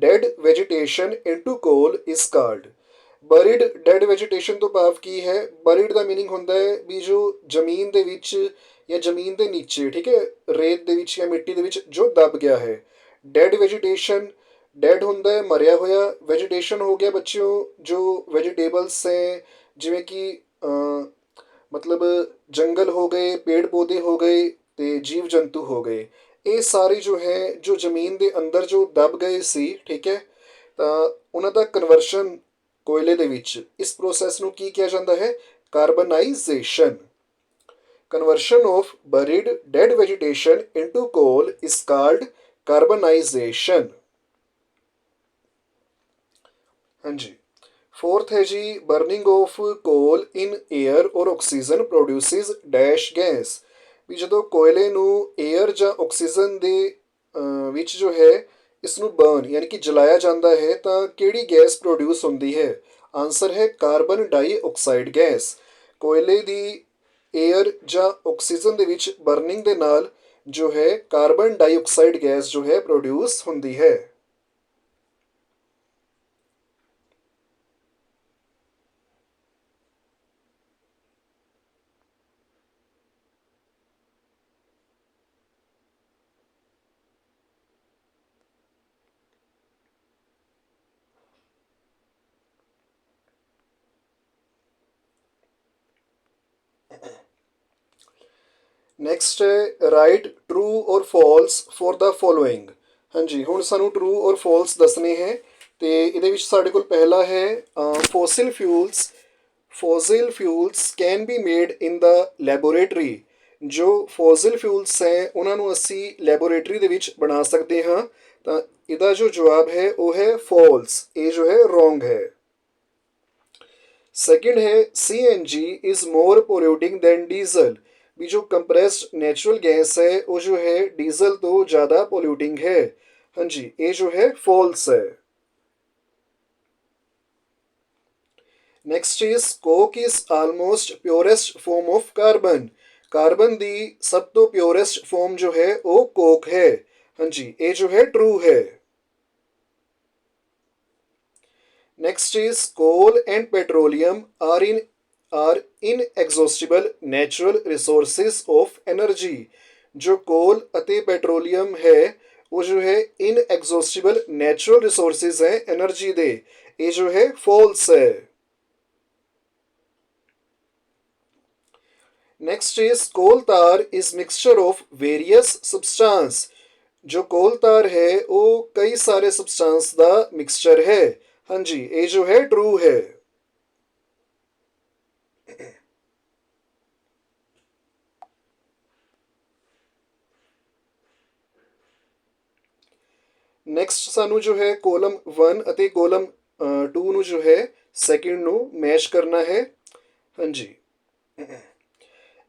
dead vegetation into coal is called. Buried dead vegetation ਤੋਂ ਭਾਵ ਕੀ ਹੈ? ਬਰੀਡ ਦਾ ਮੀਨਿੰਗ ਹੁੰਦਾ ਹੈ ਵੀ ਜੋ ਜ਼ਮੀਨ ਦੇ ਵਿੱਚ ਜਾਂ ਜ਼ਮੀਨ ਦੇ ਨੀਚੇ, ਠੀਕ ਹੈ, ਰੇਤ ਦੇ ਵਿੱਚ ਜਾਂ ਮਿੱਟੀ ਦੇ ਵਿੱਚ ਜੋ ਦਬ ਗਿਆ ਹੈ। ਡੈਡ ਵੈਜੀਟੇਸ਼ਨ, ਡੈਡ ਹੁੰਦਾ ਹੈ ਮਰਿਆ ਹੋਇਆ, ਵੈਜੀਟੇਸ਼ਨ ਹੋ ਗਿਆ ਬੱਚਿਓ ਜੋ ਵੈਜੀਟੇਬਲਸ ਹੈ, ਜਿਵੇਂ ਕਿ ਮਤਲਬ ਜੰਗਲ ਹੋ ਗਏ, ਪੇੜ ਪੌਦੇ ਹੋ ਗਏ ਤੇ ਜੀਵ ਜੰਤੂ ਹੋ ਗਏ। ਇਹ ਸਾਰੇ ਜੋ ਹੈ ਜੋ ਜ਼ਮੀਨ ਦੇ ਅੰਦਰ ਜੋ ਦਬ ਗਏ ਸੀ, ਠੀਕ ਹੈ, ਤਾਂ ਉਹਨਾਂ ਦਾ ਕਨਵਰਸ਼ਨ ਕੋਇਲੇ ਦੇ ਵਿੱਚ, ਇਸ ਪ੍ਰੋਸੈਸ ਨੂੰ ਕੀ ਕਿਹਾ ਜਾਂਦਾ ਹੈ? Carbonisation. Conversion of buried dead vegetation into coal is called carbonisation. ਹਾਂਜੀ, फोर्थ है जी burning of coal in air और ਆਕਸੀਜਨ ਪ੍ਰੋਡਿਊਸਿਸ ਡੈਸ਼ ਗੈਸ। ਵੀ ਜਦੋਂ ਕੋਇਲੇ ਨੂੰ ਏਅਰ ਜਾਂ ਆਕਸੀਜਨ ਦੇ ਵਿੱਚ ਜੋ ਹੈ ਇਸ ਨੂੰ ਬਰਨ ਯਾਨੀ ਕਿ ਜਲਾਇਆ ਜਾਂਦਾ ਹੈ ਤਾਂ ਕਿਹੜੀ ਗੈਸ ਪ੍ਰੋਡਿਊਸ ਹੁੰਦੀ ਹੈ? ਆਂਸਰ ਹੈ ਕਾਰਬਨ ਡਾਈਆਕਸਾਈਡ ਗੈਸ। ਕੋਇਲੇ ਦੀ ਏਅਰ ਜਾਂ ਆਕਸੀਜਨ ਦੇ ਵਿੱਚ ਬਰਨਿੰਗ ਦੇ ਨਾਲ ਜੋ ਹੈ ਕਾਰਬਨ ਡਾਈਆਕਸਾਈਡ ਗੈਸ ਜੋ ਹੈ ਪ੍ਰੋਡਿਊਸ ਹੁੰਦੀ ਹੈ। ਨੈਕਸਟ ਹੈ ਰਾਈਟ ਟਰੂ ਔਰ ਫਾਲਸ ਫॉर ਦਾ ਫੋਲੋਇੰਗ। ਹਾਂਜੀ, ਹੁਣ ਸਾਨੂੰ ਟਰੂ ਔਰ ਫਾਲਸ ਦੱਸਣੇ ਹੈ ਤੇ ਇਹਦੇ ਵਿੱਚ ਸਾਡੇ ਕੋਲ ਪਹਿਲਾ ਹੈ fossil fuels can be made in the laboratory. ਜੋ ਫੋਸਿਲ ਫਿਊਲਸ ਹੈ ਉਹਨਾਂ ਨੂੰ ਅਸੀਂ ਲੈਬੋਰੇਟਰੀ ਦੇ ਵਿੱਚ ਬਣਾ ਸਕਦੇ ਹਾਂ। ਤਾਂ ਇਹਦਾ ਜੋ ਜਵਾਬ ਹੈ ਉਹ ਹੈ ਫਾਲਸ, ਇਹ ਜੋ ਹੈ ਰੋਂਗ ਹੈ। सेकेंड है CNG is more polluting than diesel. भी जो कंप्रेस्ड नेचुरल गैस है वो जो है डीजल तो ज़्यादा पोल्यूटिंग है। हाँ जी, ये जो है फॉल्स है। Next is coke is almost purest form of carbon. Carbon दी सब तो प्योरेस्ट फॉर्म जो है वो कोक है। हाँ जी, ये जो है ट्रू है। Next is coal and petroleum are inexhaustible natural resources of energy। जो कोल ਅਤੇ ਪੈਟਰੋਲੀਅਮ ਹੈ ਉਹ ਜੋ ਹੈ ਇਨਐਗਜ਼ੌਸਟੀਬਲ ਨੈਚੁਰਲ ਰਿਸੋਰਸਿਸ ਹੈ એનર્ਜੀ ਦੇ, ਇਹ ਜੋ ਹੈ ਫਾਲਸ ਹੈ। नेक्स्ट इज कोल तार is mixture of various substance. जो कोल तार है वो कई सारे सब्सटेंस का मिक्सचर है। हाँ जी, ये जो है ट्रू है। ਨੈਕਸਟ ਸਾਨੂੰ ਜੋ ਹੈ ਕੋਲਮ 1 ਅਤੇ ਕੋਲਮ 2 ਨੂੰ ਜੋ ਹੈ ਸੈਕਿੰਡ ਨੂੰ ਮੈਚ ਕਰਨਾ ਹੈ। ਹਾਂਜੀ,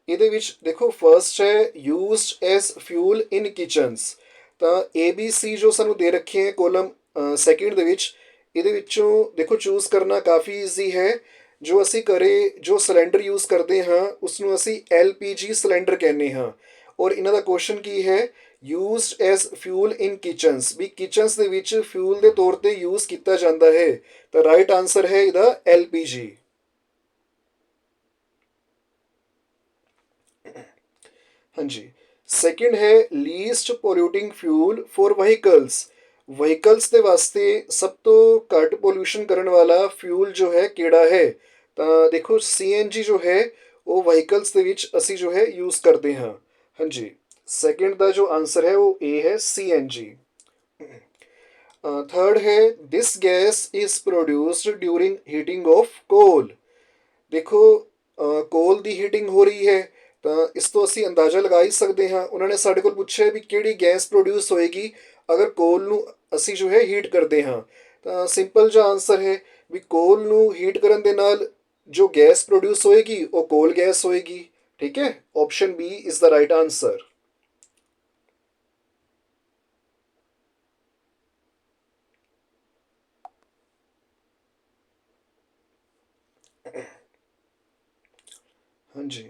ਇਹਦੇ ਵਿੱਚ ਦੇਖੋ ਫਰਸਟ ਹੈ ਯੂਜ਼ਡ ਐਜ਼ ਫਿਊਲ ਇਨ ਕਿਚਨਸ। ਤਾਂ ਏ ਬੀ ਸੀ ਜੋ ਸਾਨੂੰ ਦੇ ਰੱਖੇ ਹੈ ਕੋਲਮ ਸੈਕਿੰਡ ਦੇ ਵਿੱਚ, ਇਹਦੇ ਵਿੱਚੋਂ ਦੇਖੋ ਚੂਜ਼ ਕਰਨਾ ਕਾਫੀ ਈਜ਼ੀ ਹੈ। ਜੋ ਅਸੀਂ ਘਰੇ ਜੋ ਸਿਲੰਡਰ ਯੂਜ਼ ਕਰਦੇ ਹਾਂ ਉਸਨੂੰ ਅਸੀਂ LPG ਸਿਲੰਡਰ ਕਹਿੰਦੇ ਹਾਂ। ਔਰ ਇਹਨਾਂ ਦਾ ਕੁਐਸਚਨ ਕੀ ਹੈ, ਯੂਜ਼ਡ ਐਜ਼ ਫਿਊਲ ਇਨ ਕਿਚਨਸ, ਵੀ ਕਿਚਨਸ ਦੇ ਵਿੱਚ ਫਿਊਲ ਦੇ ਤੌਰ ਤੇ ਯੂਜ਼ ਕੀਤਾ ਜਾਂਦਾ ਹੈ। ਤਾਂ ਰਾਈਟ ਆਨਸਰ ਹੈ ਇਹਦਾ LPG। ਹਾਂਜੀ, ਸੈਕਿੰਡ ਹੈ least polluting fuel for vehicles. Vehicles ਦੇ ਵਾਸਤੇ ਸਭ ਤੋਂ ਘੱਟ ਪੋਲਿਊਸ਼ਨ ਕਰਨ ਵਾਲਾ ਫਿਊਲ ਜੋ ਹੈ ਕਿਹੜਾ ਹੈ? ਤਾਂ ਦੇਖੋ CNG ਜੋ ਹੈ ਉਹ ਵਹੀਕਲਸ ਦੇ ਵਿੱਚ ਅਸੀਂ ਜੋ ਹੈ ਯੂਜ਼ ਕਰਦੇ ਹਾਂ। ਹਾਂਜੀ, ਸੈਕਿੰਡ ਦਾ ਜੋ ਆਨਸਰ ਹੈ ਉਹ A ਹੈ CNG। ਥਰਡ ਹੈ this gas is produced during heating of coal. ਦੇਖੋ ਕੋਲ ਦੀ ਹੀਟਿੰਗ ਹੋ ਰਹੀ ਹੈ ਤਾਂ ਇਸ ਤੋਂ ਅਸੀਂ ਅੰਦਾਜ਼ਾ ਲਗਾ ਹੀ ਸਕਦੇ ਹਾਂ। ਉਹਨਾਂ ਨੇ ਸਾਡੇ ਕੋਲ ਪੁੱਛਿਆ ਵੀ ਕਿਹੜੀ ਗੈਸ ਪ੍ਰੋਡਿਊਸ ਹੋਏਗੀ ਅਗਰ ਕੋਲ ਨੂੰ ਅਸੀਂ ਜੋ ਹੈ ਹੀਟ ਕਰਦੇ ਹਾਂ। ਤਾਂ ਸਿੰਪਲ ਜਿਹਾ ਆਨਸਰ ਹੈ ਵੀ ਕੋਲ ਨੂੰ ਹੀਟ ਕਰਨ ਦੇ ਨਾਲ ਜੋ ਗੈਸ ਪ੍ਰੋਡਿਊਸ ਹੋਏਗੀ ਉਹ ਕੋਲ ਗੈਸ ਹੋਏਗੀ। ਠੀਕ ਹੈ, option B is the right answer. ਹਾਂਜੀ,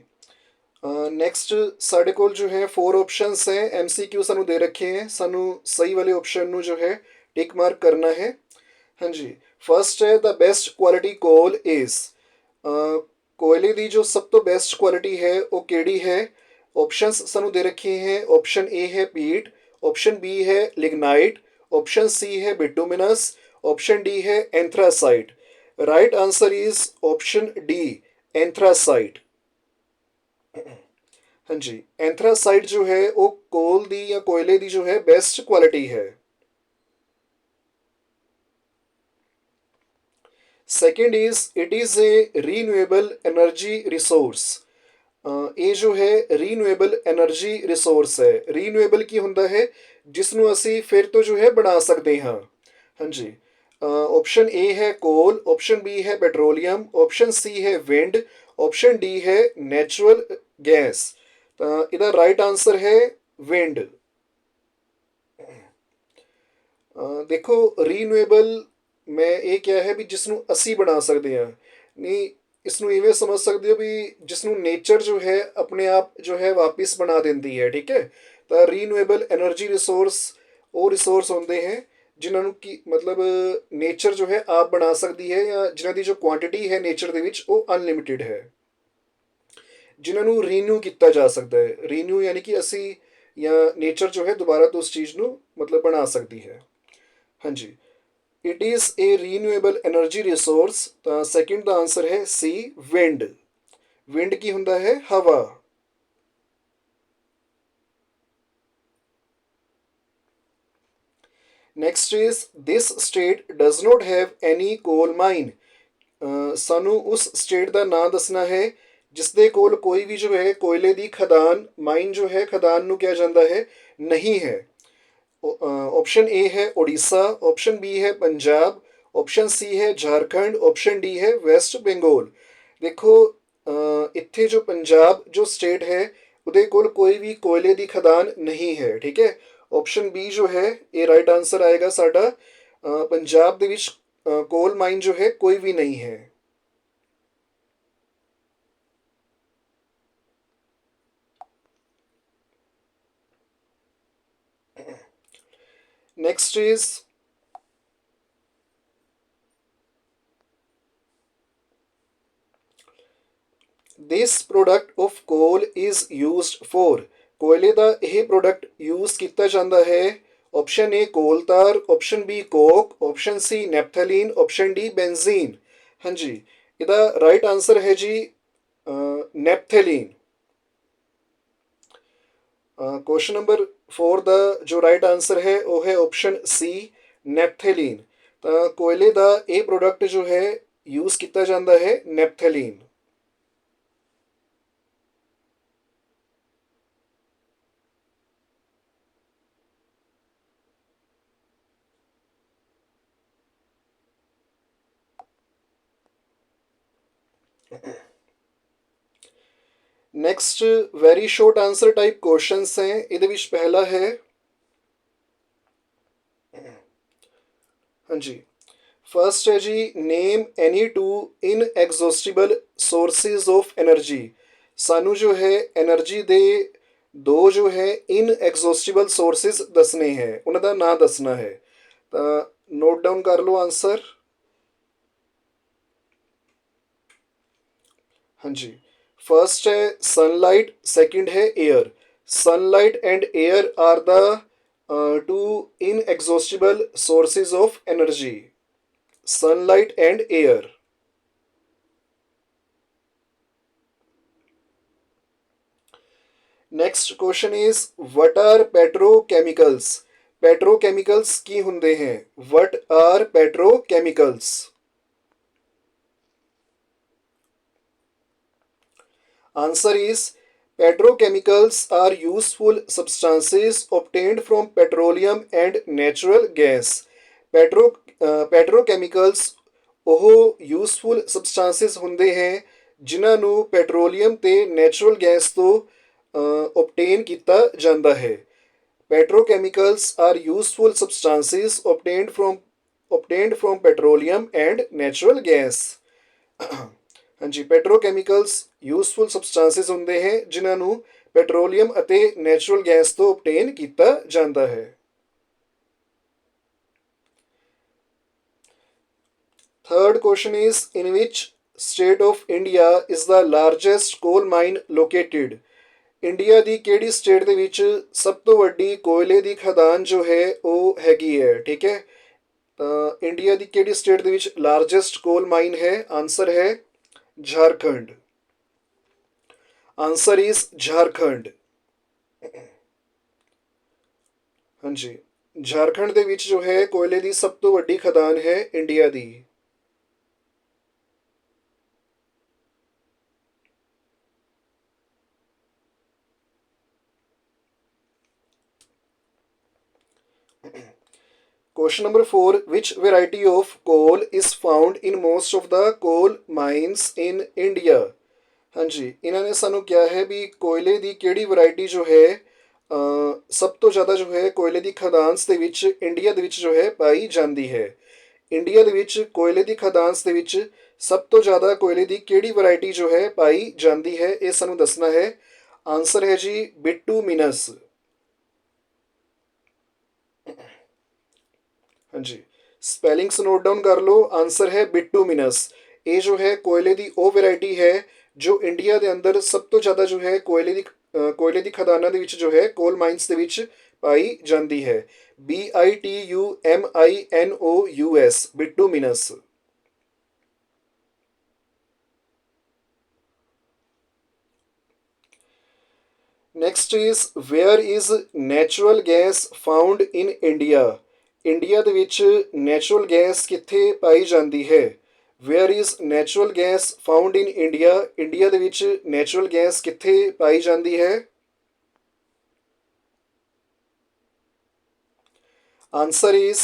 ਨੈਕਸਟ ਸਾਡੇ ਕੋਲ ਜੋ ਹੈ 4 ਆਪਸ਼ਨਸ ਹੈ। MCQ ਸਾਨੂੰ ਦੇ ਰੱਖੇ ਹੈ, ਸਾਨੂੰ ਸਹੀ ਵਾਲੇ ਆਪਸ਼ਨ ਨੂੰ ਜੋ ਹੈ ਟਿਕ ਮਾਰਕ ਕਰਨਾ ਹੈ। ਹਾਂਜੀ, ਫਸਟ ਹੈ ਦਾ ਬੈਸਟ ਕੁਆਲਿਟੀ ਕੋਲ ਇਜ਼। ਕੋਇਲੇ ਦੀ ਜੋ ਸਭ ਤੋਂ ਬੈਸਟ ਕੁਆਲਿਟੀ ਹੈ ਉਹ ਕਿਹੜੀ ਹੈ? ਆਪਸ਼ਨਸ ਸਾਨੂੰ ਦੇ ਰੱਖੇ ਹੈ। ਆਪਸ਼ਨ A ਹੈ ਪੀਟ, ਆਪਸ਼ਨ B ਹੈ ਲਿਗਨਾਈਟ, ਆਪਸ਼ਨ C ਹੈ ਬਿਟੂमिनस, ਆਪਸ਼ਨ D ਹੈ anthracite. Right answer is option D anthracite. ਹਾਂਜੀ, ਐਂਥਰਾਸਾਈਟ ਜੋ ਹੈ ਉਹ ਕੋਲ ਦੀ ਜਾਂ ਕੋਇਲੇ ਦੀ ਜੋ ਹੈ ਬੈਸਟ ਕੁਆਲਿਟੀ ਹੈ। Second it is a renewable energy resource. ਇਹ ਜੋ ਹੈ ਰੀਨਿਊਏਬਲ એનર્ਜੀ ਰਿਸੋਰਸ ਹੈ। ਰੀਨਿਊਏਬਲ ਕੀ ਹੁੰਦਾ ਹੈ? ਜਿਸ ਨੂੰ ਅਸੀਂ ਫਿਰ ਤੋਂ ਜੋ ਹੈ ਬਣਾ ਸਕਦੇ ਹਾਂ। ਹਾਂਜੀ, ਆਪਸ਼ਨ A ਹੈ ਕੋਲ, ਆਪਸ਼ਨ B ਹੈ ਪੈਟਰੋਲੀਅਮ, ਆਪਸ਼ਨ C ਹੈ ਵਿੰਡ, ਆਪਸ਼ਨ D ਹੈ ਨੈਚੁਰਲ ਗੈਸ। ਤਾਂ ਇਹਦਾ ਰਾਈਟ ਆਨਸਰ ਹੈ ਵਿੰਡ। ਦੇਖੋ ਰੀਨਿਊਏਬਲ ਮੈਂ ਇਹ ਕਿਹਾ ਹੈ ਵੀ ਜਿਸ ਨੂੰ ਅਸੀਂ ਬਣਾ ਸਕਦੇ ਹਾਂ, ਨਹੀਂ ਇਸ ਨੂੰ ਇਵੇਂ ਸਮਝ ਸਕਦੇ ਹੋ ਵੀ ਜਿਸ ਨੂੰ ਨੇਚਰ ਜੋ ਹੈ ਆਪਣੇ ਆਪ ਜੋ ਹੈ ਵਾਪਿਸ ਬਣਾ ਦਿੰਦੀ ਹੈ। ਠੀਕ ਹੈ, ਤਾਂ ਰੀਨਿਊਏਬਲ એનર્ਜੀ ਰਿਸੋਰਸ ਉਹ ਰਿਸੋਰਸ ਹੁੰਦੇ ਹੈ ਜਿਨ੍ਹਾਂ ਨੂੰ ਕੀ ਮਤਲਬ ਨੇਚਰ ਜੋ ਹੈ ਆਪ ਬਣਾ ਸਕਦੀ ਹੈ ਜਾਂ ਜਿਨ੍ਹਾਂ ਦੀ ਜੋ ਕੁਆਂਟੀਟੀ ਹੈ ਨੇਚਰ ਦੇ ਵਿੱਚ ਉਹ ਅਨਲਿਮਿਟਿਡ ਹੈ, ਜਿਨ੍ਹਾਂ ਨੂੰ ਰੀਨਿਊ ਕੀਤਾ ਜਾ ਸਕਦਾ ਹੈ। ਰੀਨਿਊ ਯਾਨੀ ਕਿ ਅਸੀਂ ਜਾਂ ਨੇਚਰ ਜੋ ਹੈ ਦੁਬਾਰਾ ਤੋਂ ਉਸ ਚੀਜ਼ ਨੂੰ ਮਤਲਬ ਬਣਾ ਸਕਦੀ ਹੈ। ਹਾਂਜੀ, it is a renewable energy resource. ਤਾਂ ਸੈਕਿੰਡ ਦਾ ਆਨਸਰ ਹੈ C ਵਿੰਡ। ਵਿੰਡ ਕੀ ਹੁੰਦਾ ਹੈ? ਹਵਾ। Next is this state does note have any ਕੋਲ ਮਾਈਨ। ਸਾਨੂੰ ਉਸ ਸਟੇਟ ਦਾ ਨਾਂ ਦੱਸਣਾ ਹੈ ਜਿਸ ਦੇ ਕੋਲ ਕੋਈ ਵੀ ਜੋ ਹੈ ਕੋਇਲੇ ਦੀ ਖਦਾਨ, ਮਾਈਨ ਜੋ ਹੈ ਖਦਾਨ ਨੂੰ ਕਿਹਾ ਜਾਂਦਾ ਹੈ, ਨਹੀਂ ਹੈ। ਆਪਸ਼ਨ A ਹੈ ਉੜੀਸਾ, ਆਪਸ਼ਨ B ਹੈ ਪੰਜਾਬ, ਆਪਸ਼ਨ C ਹੈ ਝਾਰਖੰਡ, ਆਪਸ਼ਨ D ਹੈ ਵੈਸਟ ਬੰਗਾਲ। ਦੇਖੋ ਇੱਥੇ ਜੋ ਪੰਜਾਬ ਜੋ ਸਟੇਟ ਹੈ ਉਹਦੇ ਕੋਲ ਕੋਈ ਵੀ ਕੋਇਲੇ ਦੀ ਖਦਾਨ ਨਹੀਂ ਹੈ। ਠੀਕ ਹੈ, ਆਪਸ਼ਨ B ਜੋ ਹੈ ਇਹ ਰਾਈਟ ਆਨਸਰ ਆਏਗਾ ਸਾਡਾ। ਪੰਜਾਬ ਦੇ ਵਿੱਚ ਕੋਲ ਮਾਈਨ ਜੋ ਹੈ ਕੋਈ ਵੀ ਨਹੀਂ ਹੈ। Next is this product of coal is used for। ਕੋਇਲੇ ਦਾ ਇਹ ਪ੍ਰੋਡਕਟ ਯੂਜ਼ ਕੀਤਾ ਜਾਂਦਾ ਹੈ। Option A coal tar, option B coke, option C naphthalene, option D benzene. ਹਾਂਜੀ, ਇਹਦਾ ਰਾਈਟ ਆਨਸਰ ਹੈ ਜੀ ਨੈਪਥਲੀਨ। ਕੁਐਸਚਨ ਨੰਬਰ 4 ਦਾ ਜੋ ਰਾਈਟ ਆਨਸਰ ਹੈ ਉਹ ਹੈ ਆਪਸ਼ਨ C ਨੈਪਥਲੀਨ। ਤਾਂ ਕੋਇਲੇ ਦਾ ਇਹ ਪ੍ਰੋਡਕਟ ਜੋ ਹੈ ਯੂਜ਼ ਕੀਤਾ ਜਾਂਦਾ ਹੈ naphthalene. Next very short answer type questions ਹੈ। ਇਹਦੇ ਵਿੱਚ ਪਹਿਲਾ ਹੈ, ਹਾਂਜੀ, ਫਸਟ ਹੈ ਜੀ, name any two inexhaustible sources of energy. ਸਾਨੂੰ ਜੋ ਹੈ ਐਨਰਜੀ ਦੇ ਦੋ ਜੋ ਹੈ ਇਨਐਗਜ਼ੌਸਟੀਬਲ ਸੋਰਸਿਸ ਦੱਸਣੇ ਹੈ, ਉਹਨਾਂ ਦਾ ਨਾਂ ਦੱਸਣਾ ਹੈ। ਤਾਂ ਨੋਟ ਡਾਊਨ ਕਰ ਲਓ ਆਂਸਰ। ਹਾਂਜੀ, फर्स्ट है सनलाइट, सेकंड है air. Sunlight and air are the two inexhaustible sources of energy. Sunlight and air. Next question is what are petrochemicals. Petrochemicals की हुंदे हैं? What are petrochemicals? Answer is petrochemicals are useful substances obtained from petroleum and natural gas. Petrochemicals ਉਹ useful ਸਬਸਟੈਂਸਿਸ ਹੁੰਦੇ ਹੈ ਜਿਨ੍ਹਾਂ ਨੂੰ petroleum ਤੇ natural gas ਤੋਂ obtain ਕੀਤਾ ਜਾਂਦਾ ਹੈ। Petrochemicals are useful substances obtained from petroleum and natural gas. ਹਾਂਜੀ, ਪੈਟਰੋਕੈਮੀਕਲਸ ਯੂਸਫੁਲ ਸਬਸਟੈਂਸਿਸ ਹੁੰਦੇ ਹੈ ਜਿਨ੍ਹਾਂ ਨੂੰ ਪੈਟਰੋਲੀਅਮ ਅਤੇ ਨੈਚੁਰਲ ਗੈਸ ਤੋਂ obtain ਕੀਤਾ ਜਾਂਦਾ ਹੈ। Third question is in which state of India is the largest ਕੋਲ ਮਾਈਨ ਲੋਕੇਟਿਡ। ਇੰਡੀਆ ਦੀ ਕਿਹੜੀ ਸਟੇਟ ਦੇ ਵਿੱਚ ਸਭ ਤੋਂ ਵੱਡੀ ਕੋਇਲੇ ਦੀ ਖਦਾਨ ਜੋ ਹੈ ਉਹ ਹੈਗੀ ਹੈ? ਠੀਕ ਹੈ, ਤਾਂ ਇੰਡੀਆ ਦੀ ਕਿਹੜੀ ਸਟੇਟ ਦੇ ਵਿੱਚ ਲਾਰਜੈਸਟ ਕੋਲ ਮਾਈਨ ਹੈ? ਆਂਸਰ ਹੈ झारखंड। Answer is Jharkhand. ਹਾਂਜੀ, झारखंड ਦੇ ਵਿੱਚ ਜੋ ਹੈ ਕੋਇਲੇ ਦੀ ਸਭ ਤੋਂ ਵੱਡੀ ਖਦਾਨ ਹੈ India the. Question number 4. Which variety of coal is found in most of the coal mines in India? ਹਾਂਜੀ, ਇਹਨਾਂ ਨੇ ਸਾਨੂੰ ਕਿਹਾ ਹੈ ਵੀ ਕੋਇਲੇ ਦੀ ਕਿਹੜੀ ਵੈਰਾਈਟੀ ਜੋ ਹੈ ਸਭ ਤੋਂ ਜ਼ਿਆਦਾ ਜੋ ਹੈ ਕੋਇਲੇ ਦੀ ਖਦਾਨਸ ਦੇ ਵਿੱਚ ਇੰਡੀਆ ਦੇ ਵਿੱਚ ਜੋ ਹੈ ਪਾਈ ਜਾਂਦੀ ਹੈ। ਇੰਡੀਆ ਦੇ ਵਿੱਚ ਕੋਇਲੇ ਦੀ ਖਦਾਨਸ ਦੇ ਵਿੱਚ ਸਭ ਤੋਂ ਜ਼ਿਆਦਾ ਕੋਇਲੇ ਦੀ ਕਿਹੜੀ ਵੈਰਾਈਟੀ ਜੋ ਹੈ ਪਾਈ ਜਾਂਦੀ ਹੈ, ਇਹ ਸਾਨੂੰ ਦੱਸਣਾ ਹੈ। ਆਂਸਰ ਹੈ ਜੀ ਬਿਟੂਮਿਨਸ। ਹਾਂਜੀ, ਸਪੈਲਿੰਗਸ ਨੋਟ ਡਾਊਨ ਕਰ ਲਓ। ਆਂਸਰ ਹੈ ਬਿਟੂਮਿਨਸ। ਇਹ ਜੋ ਹੈ ਕੋਇਲੇ ਦੀ ਉਹ ਵੈਰਾਈਟੀ ਹੈ ਜੋ ਇੰਡੀਆ ਦੇ ਅੰਦਰ ਸਭ ਤੋਂ ਜ਼ਿਆਦਾ ਜੋ ਹੈ ਕੋਇਲੇ ਦੀ ਖਦਾਨਾਂ ਦੇ ਵਿੱਚ ਜੋ ਹੈ ਕੋਲ ਮਾਈਨਸ ਦੇ ਵਿੱਚ ਪਾਈ ਜਾਂਦੀ ਹੈ। BITUMINOUS, bituminous. Next is where is natural gas found in India. India ਦੇ ਵਿੱਚ ਨੈਚੁਰਲ ਗੈਸ ਕਿੱਥੇ ਪਾਈ ਜਾਂਦੀ ਹੈ? Where is natural gas found in India. India ਦੇ ਵਿੱਚ ਨੈਚੁਰਲ ਗੈਸ ਕਿੱਥੇ ਪਾਈ ਜਾਂਦੀ ਹੈ? Answer is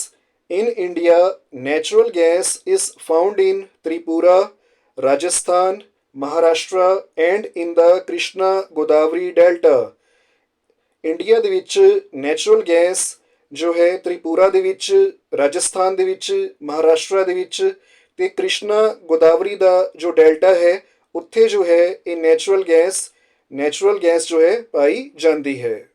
in India natural gas is found in Tripura, Rajasthan, Maharashtra and in the Krishna Godavari delta. India ਦੇ ਵਿੱਚ ਨੈਚੁਰਲ ਗੈਸ ਜੋ ਹੈ ਤ੍ਰਿਪੁਰਾ ਦੇ ਵਿੱਚ, ਰਾਜਸਥਾਨ ਦੇ ਵਿੱਚ, ਮਹਾਰਾਸ਼ਟਰਾ ਦੇ ਵਿੱਚ ਤੇ ਕ੍ਰਿਸ਼ਨਾ ਗੋਦਾਵਰੀ ਦਾ ਜੋ ਡੈਲਟਾ ਹੈ ਉੱਥੇ ਜੋ ਹੈ ਇਹ ਨੈਚੁਰਲ ਗੈਸ ਜੋ ਹੈ ਪਾਈ ਜਾਂਦੀ ਹੈ।